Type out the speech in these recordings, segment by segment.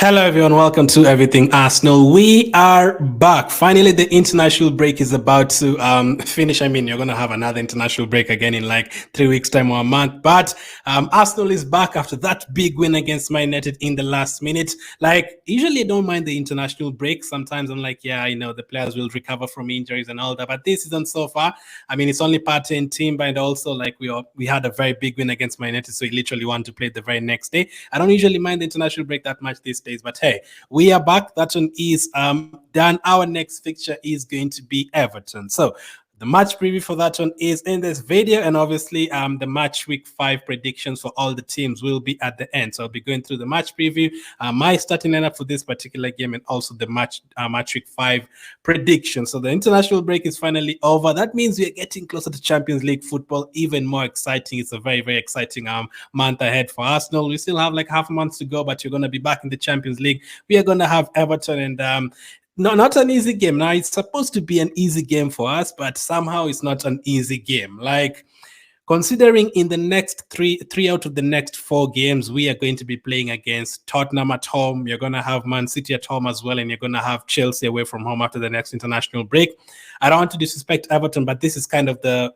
Hello, everyone. Welcome to Everything Arsenal. We are back. Finally, the international break is about to finish. I mean, you're going to have another international break again in like 3 weeks' time or a month. But Arsenal is back after that big win against Man United in the last minute. Like, usually I don't mind the international break. Sometimes I'm like, yeah, the players will recover from injuries and all that. But this season so far, I mean, it's only part in team, and also like we had a very big win against Man United, so we literally want to play the very next day. I don't usually mind the international break that much these days, but hey, we are back. That one is done. Our next fixture is going to be Everton. So the match preview for that one is in this video, and obviously the match week 5 predictions for all the teams will be at the end. So I'll be going through the match preview, my starting lineup for this particular game, and also the match week 5 prediction. So the international break is finally over. That means we are getting closer to Champions League football, even more exciting. It's a very, very exciting month ahead for Arsenal. We still have like half a month to go, but you're going to be back in the Champions League. We are going to have Everton, and no, not an easy game. Now, it's supposed to be an easy game for us, but somehow it's not an easy game. Like, considering in the next three out of the next 4 games, we are going to be playing against Tottenham at home. You're going to have Man City at home as well, and you're going to have Chelsea away from home after the next international break. I don't want to disrespect Everton, but this is kind of the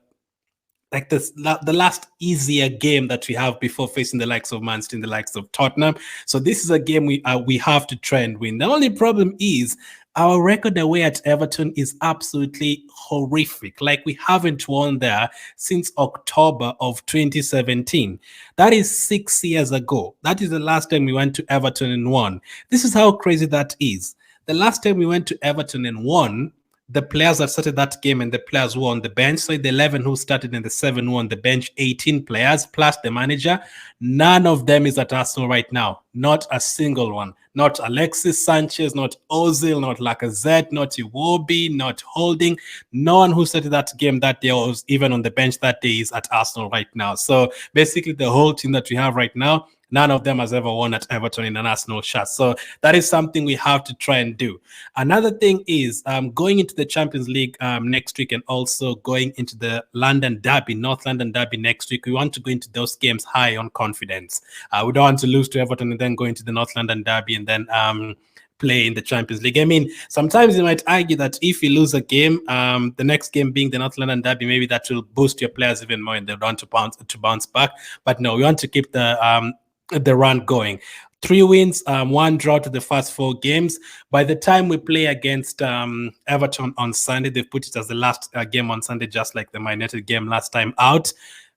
last easier game that we have before facing the likes of Man City and the likes of Tottenham. So this is a game we have to try and win. The only problem is our record away at Everton is absolutely horrific. Like, we haven't won there since October of 2017. That is 6 years ago. That is the last time we went to Everton and won. This is how crazy that is. The last time we went to Everton and won, the players that started that game and the players who were on the bench, so the 11 who started and the 7 who were on the bench, 18 players plus the manager, none of them is at Arsenal right now. Not a single one. Not Alexis Sanchez, not Ozil, not Lacazette, not Iwobi, not Holding. No one who started that game that day or was even on the bench that day is at Arsenal right now. So basically the whole team that we have right now, none of them has ever won at Everton in an Arsenal shirt. So that is something we have to try and do. Another thing is going into the Champions League next week, and also going into the London Derby, North London Derby next week. We want to go into those games high on confidence. We don't want to lose to Everton and then go into the North London Derby and then play in the Champions League. I mean, sometimes you might argue that if you lose a game, the next game being the North London Derby, maybe that will boost your players even more and they want to bounce back. But no, we want to keep the run going. 3 wins, 1 draw to the first 4 games. By the time we play against Everton on Sunday, they've put it as the last game on Sunday, just like the Man United game last time out.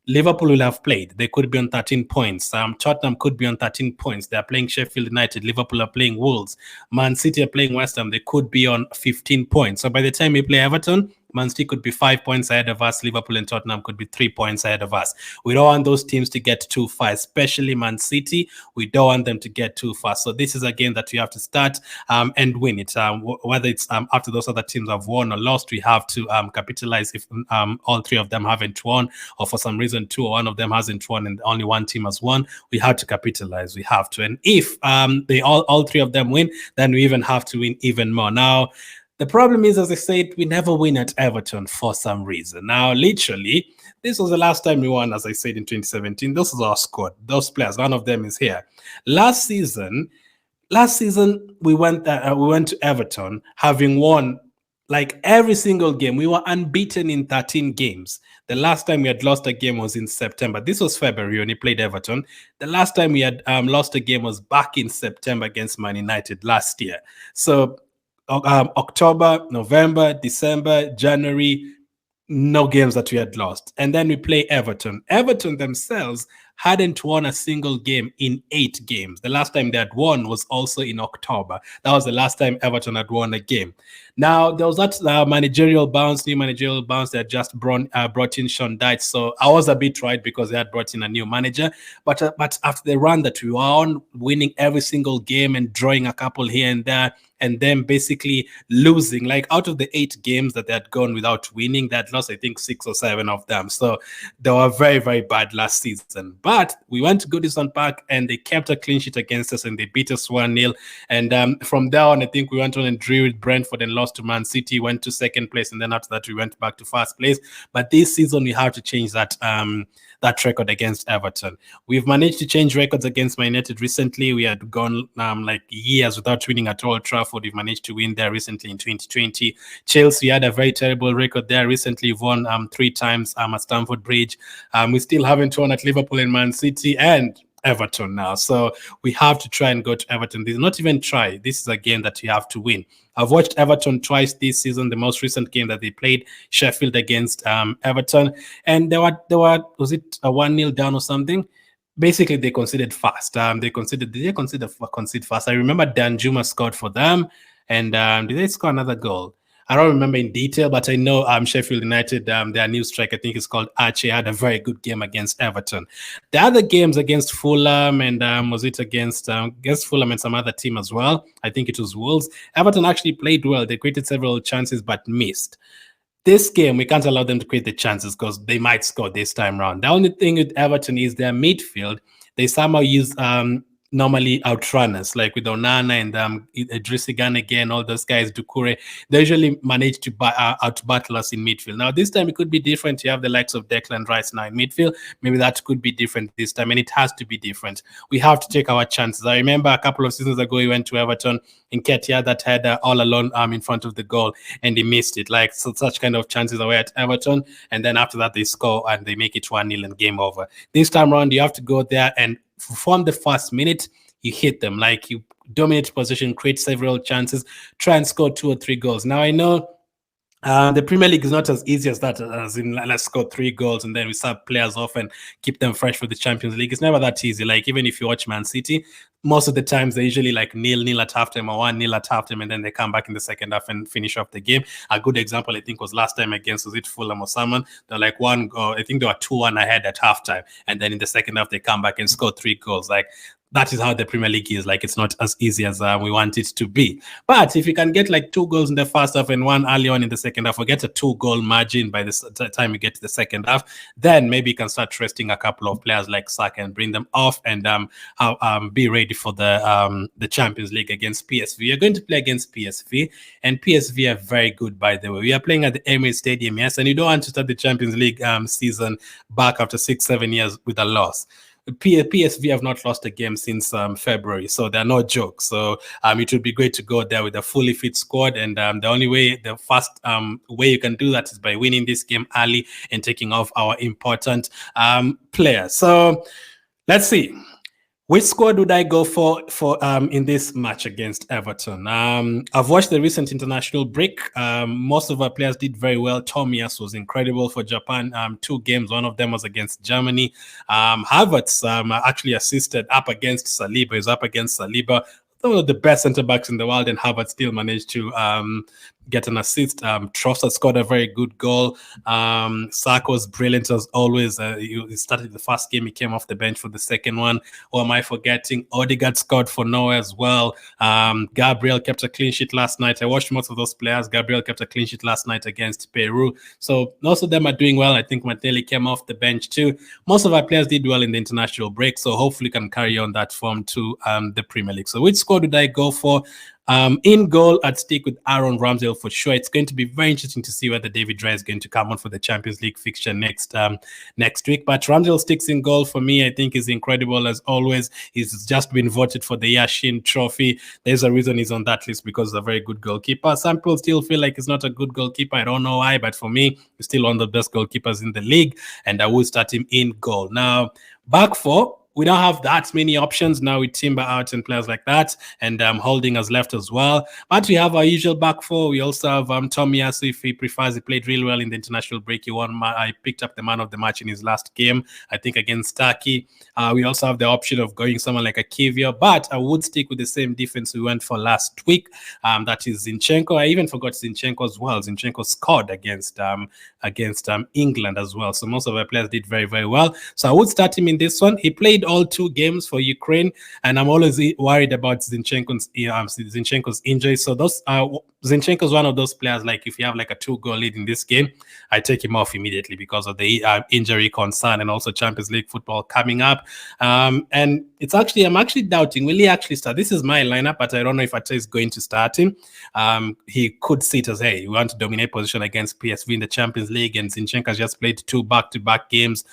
Liverpool will have played. They could be on 13 points. Tottenham could be on 13 points. They are playing Sheffield United. Liverpool are playing Wolves. Man City are playing West Ham. They could be on 15 points. So by the time we play Everton, Man City could be 5 points ahead of us. Liverpool and Tottenham could be 3 points ahead of us. We don't want those teams to get too far, especially Man City. We don't want them to get too far. So this is a game that we have to start and win it. Whether it's after those other teams have won or lost, we have to capitalize if all 3 of them haven't won, or for some reason 2 or 1 of them hasn't won and only 1 team has won. We have to capitalize. We have to. And if they all 3 of them win, then we even have to win even more. Now, the problem is, as I said, we never win at Everton for some reason. Now, literally, this was the last time we won, as I said, in 2017. This is our squad. Those players, none of them is here. Last season, we went to Everton, having won like every single game. We were unbeaten in 13 games. The last time we had lost a game was in September. This was February when he played Everton. The last time we had lost a game was back in September against Man United last year. So October, November, December, January, no games that we had lost. And then we play Everton. Everton themselves hadn't won a single game in 8 games. The last time they had won was also in October. That was the last time Everton had won a game. Now, there was that managerial bounce, new managerial bounce. They had just brought in Sean Dyche. So I was a bit right because they had brought in a new manager. But after the run that we were on, winning every single game and drawing a couple here and there, and then basically losing, like out of the 8 games that they had gone without winning, they had lost, I think, 6 or 7 of them. So they were very, very bad last season. But we went to Goodison Park and they kept a clean sheet against us and they beat us 1-0. And from there on, I think we went on and drew with Brentford and lost to Man City, went to second place. And then after that, we went back to first place. But this season, we have to change that that record against Everton. We've managed to change records against Man United recently. We had gone like years without winning at Old Trafford. We've managed to win there recently in 2020. Chelsea had a very terrible record there recently. We've won 3 times at Stamford Bridge. We still haven't won at Liverpool and Man City and Everton now. So we have to try and go to Everton. This is not even try. This is a game that you have to win. I've watched Everton twice this season. The most recent game that they played, Sheffield against Everton, and they were was it a 1-0 down or something? Basically, they conceded fast. They concede fast. I remember Danjuma scored for them, and did they score another goal? I don't remember in detail, but I know Sheffield United, their new striker, I think it's called Archie, had a very good game against Everton. The other games against Fulham and was it against Fulham and some other team as well? I think it was Wolves. Everton actually played well. They created several chances but missed. This game, we can't allow them to create the chances because they might score this time around. The only thing with Everton is their midfield. They somehow use normally outrunners, like with Onana and Idrissi Gana again, all those guys, Doucouré, they usually manage to out-battle us in midfield. Now, this time it could be different. You have the likes of Declan Rice now in midfield. Maybe that could be different this time, and it has to be different. We have to take our chances. I remember a couple of seasons ago, we went to Everton in Ketia that had all alone in front of the goal, and he missed it. Like, so such kind of chances away at Everton, and then after that, they score and they make it 1-0 and game over. This time around, you have to go there and from the first minute, you hit them. Like, you dominate position, create several chances, try and score 2 or 3 goals. Now, I know the Premier League is not as easy as that, as in let's score 3 goals and then we sub players off and keep them fresh for the Champions League. It's never that easy. Like, even if you watch Man City, most of the times they're usually like 0-0 at halftime or 1-0 at halftime, and then they come back in the second half and finish off the game. A good example, I think, was last time against, was it Fulham or someone? They're like I think they were 2-1 ahead at halftime, and then in the second half they come back and score 3 goals. Like, that is how the Premier League is. Like, it's not as easy as we want it to be. But if you can get like 2 goals in the first half and 1 early on in the second half, or get a 2-goal margin by the time you get to the second half, then maybe you can start resting a couple of players like Saka and bring them off and be ready for the Champions League against PSV. You're going to play against PSV, and PSV are very good, by the way. We are playing at the Emirates Stadium, yes, and you don't want to start the Champions League season back after 6-7 years with a loss. PSV have not lost a game since February, so they're no joke. So it would be great to go there with a fully fit squad, and the first way you can do that is by winning this game early and taking off our important players. So let's see. Which squad would I go for in this match against Everton? I've watched the recent international break. Most of our players did very well. Tomiyasu was incredible for Japan. 2 games. One of them was against Germany. Havertz actually assisted up against Saliba. He was up against Saliba, one of the best centre-backs in the world, and Havertz still managed to get an assist. Trossard scored a very good goal. Saka was brilliant as always. He started the first game. He came off the bench for the second one. Or am I forgetting? Odegaard scored for Norway as well. Gabriel kept a clean sheet last night. I watched most of those players. Gabriel kept a clean sheet last night against Peru. So most of them are doing well. I think Martinelli came off the bench too. Most of our players did well in the international break. So hopefully can carry on that form to the Premier League. So which squad did I go for? In goal, I'd stick with Aaron Ramsdale for sure. It's going to be very interesting to see whether David Raya is going to come on for the Champions League fixture next week. But Ramsdale sticks in goal for me. I think he's incredible as always. He's just been voted for the Yashin Trophy. There's a reason he's on that list, because he's a very good goalkeeper. Some people still feel like he's not a good goalkeeper. I don't know why, but for me, he's still one of the best goalkeepers in the league, and I would start him in goal. Now, back 4. We don't have that many options now with Timber out and players like that, and Holding has left as well. But we have our usual back 4. We also have Tomiyasu, if he prefers. He played real well in the international break. I picked up the man of the match in his last game, I think against Turkey. We also have the option of going someone like a Kivio, but I would stick with the same defense we went for last week. That is Zinchenko. I even forgot Zinchenko as well. Zinchenko scored against England as well. So most of our players did very, very well. So I would start him in this one. He played all 2 games for Ukraine, and I'm always worried about Zinchenko's injury. So those Zinchenko's one of those players, like if you have like a 2-goal lead in this game, I take him off immediately because of the injury concern and also Champions League football coming up. And I'm actually doubting, will he actually start? This is my lineup, but I don't know if Ate is going to start him. He could sit as, hey, we want to dominate position against PSV in the Champions League, and Zinchenko has just played 2 back-to-back games,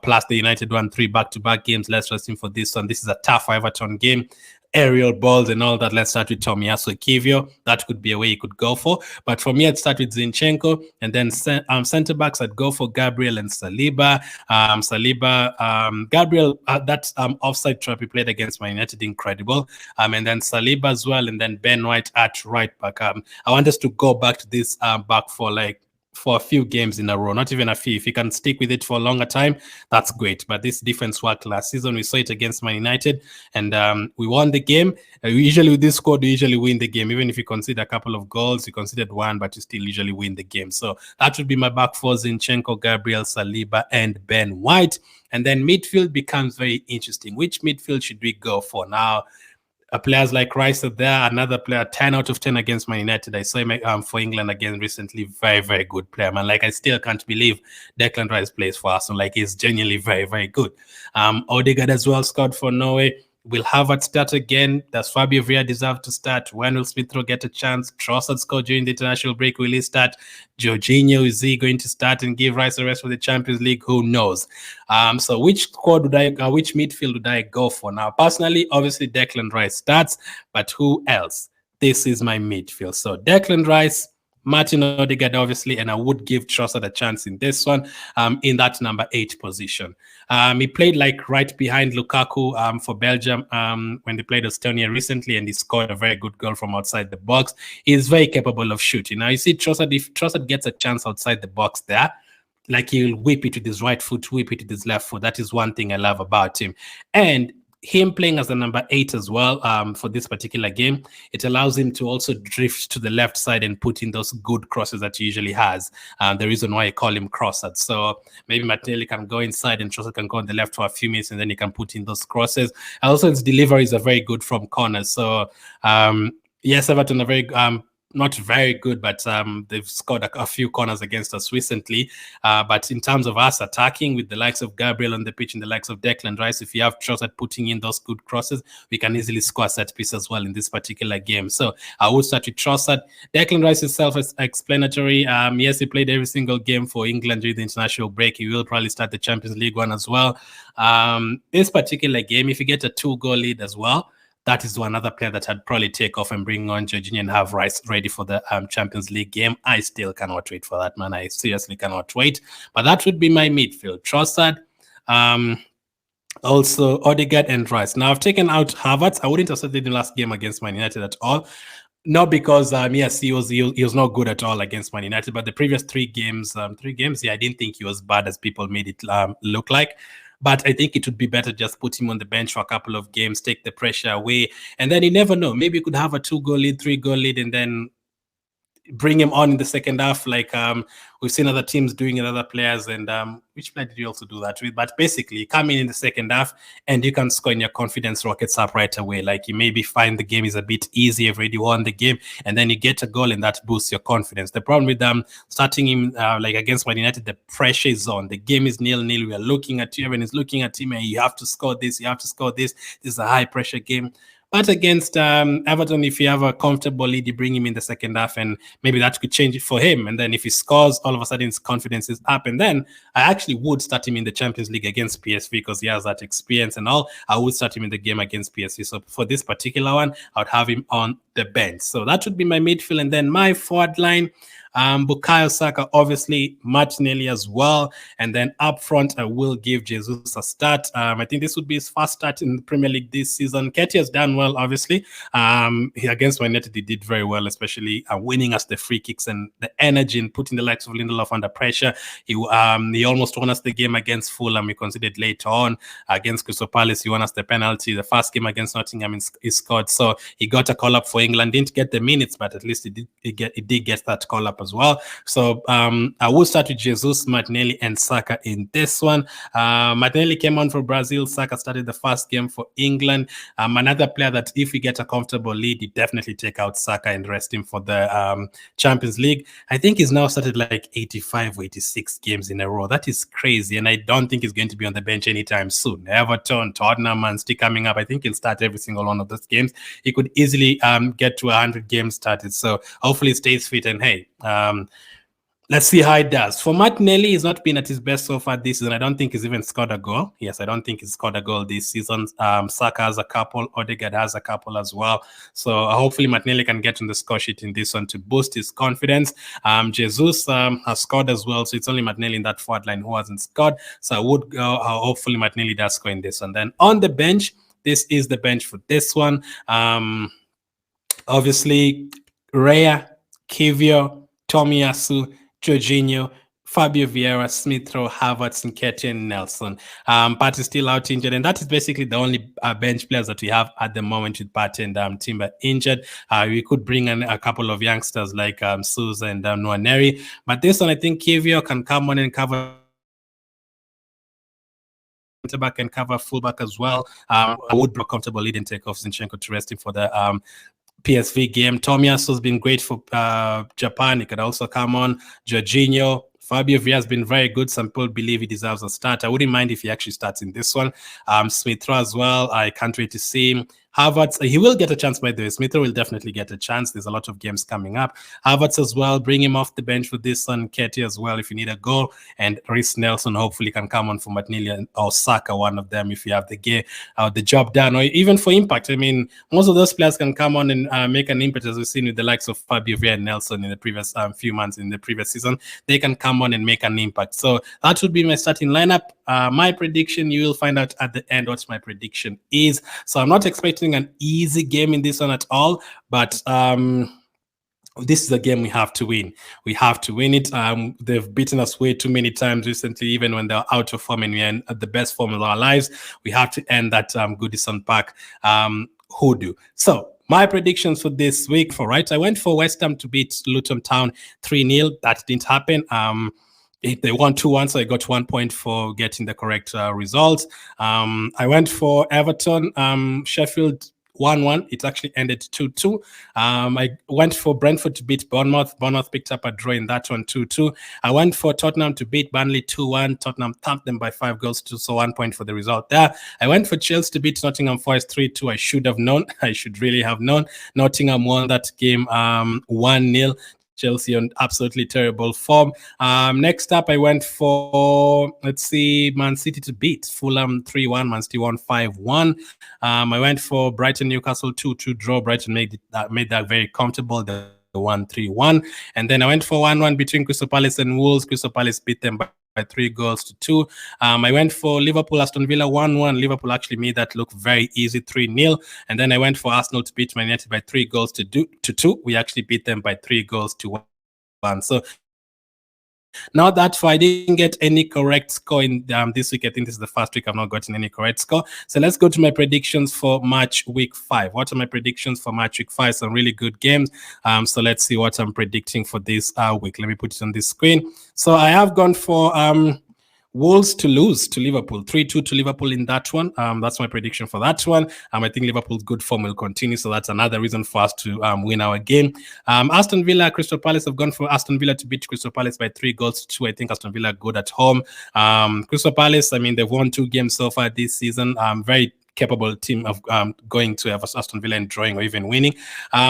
plus the United won 3 back-to-back games. Let's trust him for this one. This is a tough Everton game. Aerial balls and all that. Let's start with Tomiyasu Kivio. That could be a way you could go for. But for me, I'd start with Zinchenko, and then centre backs, I'd go for Gabriel and Saliba. Gabriel, that offside trap he played against Man United, incredible. And then Saliba as well, and then Ben White at right back. I want us to go back to this back for a few games in a row, not even a few. If you can stick with it for a longer time, that's great. But this defense worked last season. We saw it against Man United, and we won the game. Usually with this squad, we usually win the game. Even if you concede a couple of goals, you conceded 1, but you still usually win the game. So that would be my back four: Zinchenko, Gabriel, Saliba, and Ben White. And then midfield becomes very interesting. Which midfield should we go for now? Players like Rice are there. Another player, 10 out of 10 against Man United. I saw him for England again recently. Very, very good player, man. Like, I still can't believe Declan Rice plays for Arsenal. Like, he's genuinely very, very good. Odegaard as well scored for Norway. Will Havertz start again? Does Fabio Villa deserve to start? When will Smith Rowe get a chance? Trossard scored during the international break. Will he start? Jorginho, is he going to start and give Rice a rest for the Champions League? Who knows? So which midfield would I go for? Now, personally, obviously Declan Rice starts, but who else? This is my midfield. So Declan Rice, Martin Odegaard, obviously, and I would give Trossard a chance in this one, in that number 8 position. He played like right behind Lukaku for Belgium when they played Estonia recently, and he scored a very good goal from outside the box. He's very capable of shooting. Now, you see, Trossard, if Trossard gets a chance outside the box there, like, he'll whip it with his right foot, whip it with his left foot. That is one thing I love about him. And him playing as the number 8 as well for this particular game, it allows him to also drift to the left side and put in those good crosses that he usually has. The reason why I call him Trossard. So maybe Martinelli can go inside and Trossard can go on the left for a few minutes, and then he can put in those crosses. Also, his deliveries are very good from corners. So yes, Everton are very not very good, but they've scored a few corners against us recently. But in terms of us attacking, with the likes of Gabriel on the pitch and the likes of Declan Rice, if you have Trossard putting in those good crosses, we can easily score a set piece as well in this particular game. So I would start with Trossard. Declan Rice is self-explanatory. Yes, he played every single game for England during the international break. He will probably start the Champions League one as well. This particular game, if you get a 2-goal lead as well, that is one other player that I'd probably take off and bring on Jorginho and have Rice ready for the Champions League game. I still cannot wait for that, man. I seriously cannot wait. But that would be my midfield. Trossard, also Odegaard and Rice. Now, I've taken out Havertz. I wouldn't have started the last game against Man United at all. Not because, yes, he was not good at all against Man United, but the previous 3 games, I didn't think he was bad as people made it look like. But I think it would be better just put him on the bench for a couple of games, take the pressure away. And then you never know. Maybe you could have a 2-goal lead, 3-goal lead, and then bring him on in the second half, like we've seen other teams doing it, other players. And which player did you also do that with? But basically, come in the second half, and you can score, and your confidence rockets up right away. Like, you maybe find the game is a bit easy, you've already won the game, and then you get a goal, and that boosts your confidence. The problem with starting him like against Man United, the pressure is on. The game is 0-0. We are looking at you, everyone is looking at him, and you have to score this, you have to score this. This is a high pressure game. But against Everton, if you have a comfortable lead, you bring him in the second half, and maybe that could change it for him. And then if he scores, all of a sudden his confidence is up. And then I actually would start him in the Champions League against PSV because he has that experience and all. I would start him in the game against PSV. So for this particular one, I would have him on the bench. So that would be my midfield. And then my forward line, Bukayo Saka, obviously, Martinelli as well. And then up front, I will give Jesus a start. I think this would be his first start in the Premier League this season. Ketty has done well, obviously. Against Man United, he did very well, especially winning us the free kicks and the energy and putting the likes of Lindelof under pressure. He almost won us the game against Fulham. We conceded later on. Against Crystal Palace, he won us the penalty. The first game against Nottingham, he scored. So he got a call-up for England. Didn't get the minutes, but at least it did get that call up as well. So I will start with Jesus, Martinelli, and Saka in this one. Martinelli came on for Brazil. Saka started the first game for England. Another player that if we get a comfortable lead, you definitely take out Saka and rest him for the Champions League. I think he's now started like 85 or 86 games in a row. That is crazy, and I don't think he's going to be on the bench anytime soon. Everton, Tottenham, Man City coming up. I think he'll start every single one of those games. He could easily get to 100 games started. So hopefully he stays fit, and hey, let's see how it does. For Martinelli, he's not been at his best so far this season. I don't think he's even scored a goal. Yes, I don't think he's scored a goal this season. Saka has a couple. Odegaard has a couple as well. So hopefully Martinelli can get on the score sheet in this one to boost his confidence. Jesus has scored as well. So it's only Martinelli in that forward line who hasn't scored. So I would go, hopefully Martinelli does score in this one. Then on the bench, this is the bench for this one. Obviously, Raya, Kivio, Tomiyasu, Jorginho, Fabio Vieira, Smith Rowe, Havertz, Nketiah, and Nelson. Pat is still out injured, and that is basically the only bench players that we have at the moment with Pat and Timber injured. We could bring in a couple of youngsters like Souza and Nwaneri, but this one I think Kivio can come on and cover back and cover fullback as well. I would be a comfortable lead and take off Zinchenko to rest him for the PSV game. Tomiyasu has been great for Japan. He could also come on. Jorginho, Fabio Vieira has been very good. Some people believe he deserves a start. I wouldn't mind if he actually starts in this one. Smith Rowe as well. I can't wait to see him. Havertz, he will get a chance, by the way. Smith will definitely get a chance. There's a lot of games coming up. Havertz as well, bring him off the bench for this one. Nketiah as well, if you need a goal. And Reece Nelson hopefully can come on for Martinelli or Saka, one of them, if you have the job done. Or even for impact. I mean, most of those players can come on and make an impact, as we've seen with the likes of Fabio Vieira and Nelson in the previous few months in the previous season. They can come on and make an impact. So that would be my starting lineup. My prediction, you will find out at the end what my prediction is. So I'm not expecting an easy game in this one at all, but this is a game we have to win. We have to win it. They've beaten us way too many times recently, even when they're out of form and we're in the best form of our lives. We have to end that Goodison Park hoodoo. So my predictions for this week, I went for West Ham to beat Luton Town 3-0. That didn't happen. They won 2-1, so I got 1 point for getting the correct results. I went for Everton, Sheffield 1-1. It actually ended 2-2. I went for Brentford to beat Bournemouth. Bournemouth picked up a draw in that one, 2-2. I went for Tottenham to beat Burnley 2-1. Tottenham thumped them by 5 goals to, so 1 point for the result there. I went for Chelsea to beat Nottingham Forest 3-2. I should have known. I should really have known. Nottingham won that game 1-0. Chelsea on absolutely terrible form. Next up, I went for, Man City to beat Fulham 3-1. Man City won 5-1. I went for Brighton Newcastle 2-2 draw. Brighton made that very comfortable. The 1-3-1. And then I went for 1-1 between Crystal Palace and Wolves. Crystal Palace beat them by 3 goals to 2. I went for Liverpool Aston Villa 1-1. Liverpool actually made that look very easy, 3-0. And then I went for Arsenal to beat Man United by 3 goals to 2. We actually beat them by 3 goals to 1. So now that I didn't get any correct score in this week. I think this is the first week I've not gotten any correct score. So let's go to my predictions for match week 5. What are my predictions for match week 5? Some really good games. So let's see what I'm predicting for this week. Let me put it on the screen. So I have gone for Wolves to lose to Liverpool, 3-2 to Liverpool in that one. That's my prediction for that one. I think Liverpool's good form will continue, so that's another reason for us to win our game. Aston Villa, Crystal Palace, have gone for Aston Villa to beat Crystal Palace by 3 goals to 2. I think Aston Villa are good at home. Crystal Palace, I mean, they've won 2 games so far this season. Very capable team of going to Aston Villa and drawing or even winning.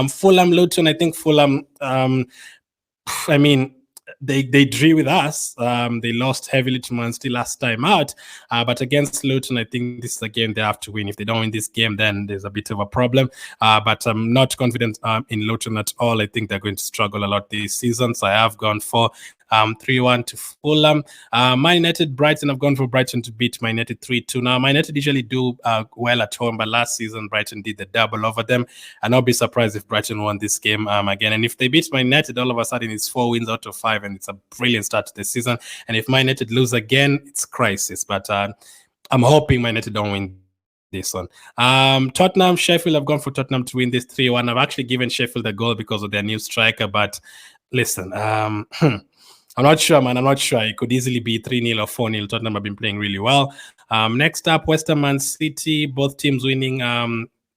Fulham, Luton, I think Fulham, I mean, they drew with us. They lost heavily to Man City last time out. But against Luton, I think this is a game they have to win. If they don't win this game, then there's a bit of a problem. But I'm not confident in Luton at all. I think they're going to struggle a lot this season. So I have gone for 3-1 to Fulham. Man United, Brighton, I've gone for Brighton to beat Man United 3-2. Now, Man United usually do well at home, but last season, Brighton did the double over them. And I'll be surprised if Brighton won this game again. And if they beat Man United, all of a sudden it's 4 wins out of 5, and it's a brilliant start to the season. And if Man United lose again, it's crisis. But I'm hoping Man United don't win this one. Tottenham, Sheffield, I've gone for Tottenham to win this 3-1. I've actually given Sheffield a goal because of their new striker, but listen, I'm not sure, man. I'm not sure. It could easily be 3-0 or 4-0. Tottenham have been playing really well. Next up, West Ham, Man City. Both teams winning.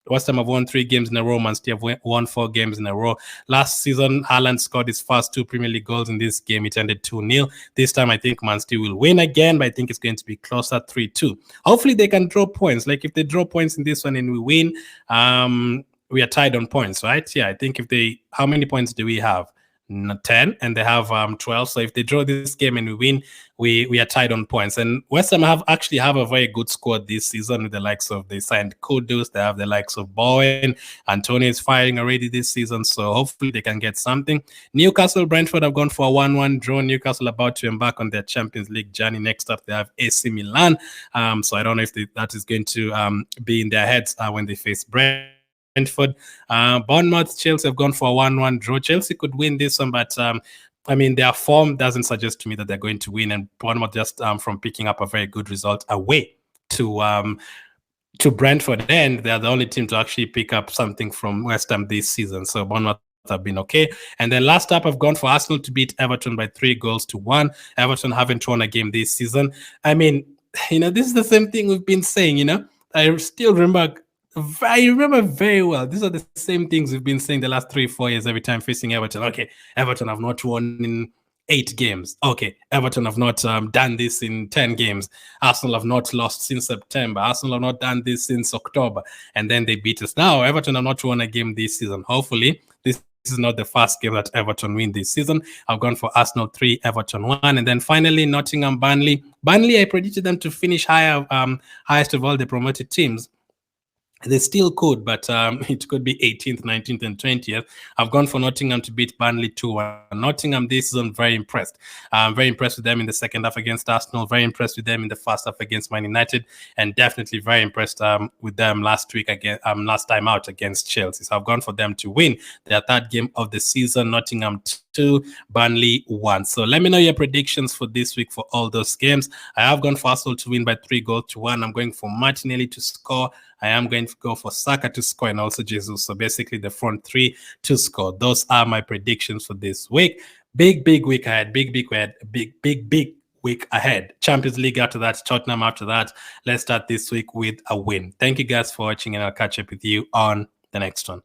West Ham have won 3 games in a row. Man City have won 4 games in a row. Last season, Haaland scored his first 2 Premier League goals in this game. It ended 2-0. This time, I think Man City will win again, but I think it's going to be closer, 3-2. Hopefully, they can draw points. Like, if they draw points in this one and we win, we are tied on points, right? Yeah, I think if they... How many points do we have? 10, and they have 12. So if they draw this game and we win, we are tied on points. And West Ham actually have a very good squad this season with the likes of, they signed Kudus, they have the likes of Bowen, Antonio is firing already this season, so hopefully they can get something. Newcastle, Brentford have gone for a 1-1 draw. Newcastle about to embark on their Champions League journey. Next up, they have AC Milan. So I don't know if that is going to be in their heads when they face Brentford. Bournemouth, Chelsea have gone for a 1-1 draw. Chelsea could win this one, but I mean, their form doesn't suggest to me that they're going to win. And Bournemouth just from picking up a very good result away to Brentford, and they're the only team to actually pick up something from West Ham this season. So Bournemouth have been okay. And then last up, I've gone for Arsenal to beat Everton by 3-1. Everton haven't won a game this season. I mean, this is the same thing we've been saying. I still remember. I remember very well. These are the same things we've been saying the last 3-4 years every time facing Everton. Okay, Everton have not won in 8 games. Okay, Everton have not done this in 10 games. Arsenal have not lost since September. Arsenal have not done this since October. And then they beat us. Now, Everton have not won a game this season. Hopefully, this is not the first game that Everton win this season. I've gone for Arsenal 3, Everton 1. And then finally, Nottingham, Burnley. Burnley, I predicted them to finish highest of all the promoted teams. They still could, but it could be 18th, 19th, and 20th. I've gone for Nottingham to beat Burnley 2-1. Nottingham this season, very impressed. Very impressed with them in the second half against Arsenal. Very impressed with them in the first half against Man United, and definitely very impressed with them last time out against Chelsea. So I've gone for them to win their 3rd game of the season. Nottingham 2, Burnley 1. So let me know your predictions for this week for all those games. I have gone for Arsenal to win by 3-1. I'm going for Martinelli to score. I am going to go for Saka to score and also Jesus. So basically the front 3 to score. Those are my predictions for this week. Big week ahead. Big week ahead. Champions League after that. Tottenham after that. Let's start this week with a win. Thank you guys for watching, and I'll catch up with you on the next one.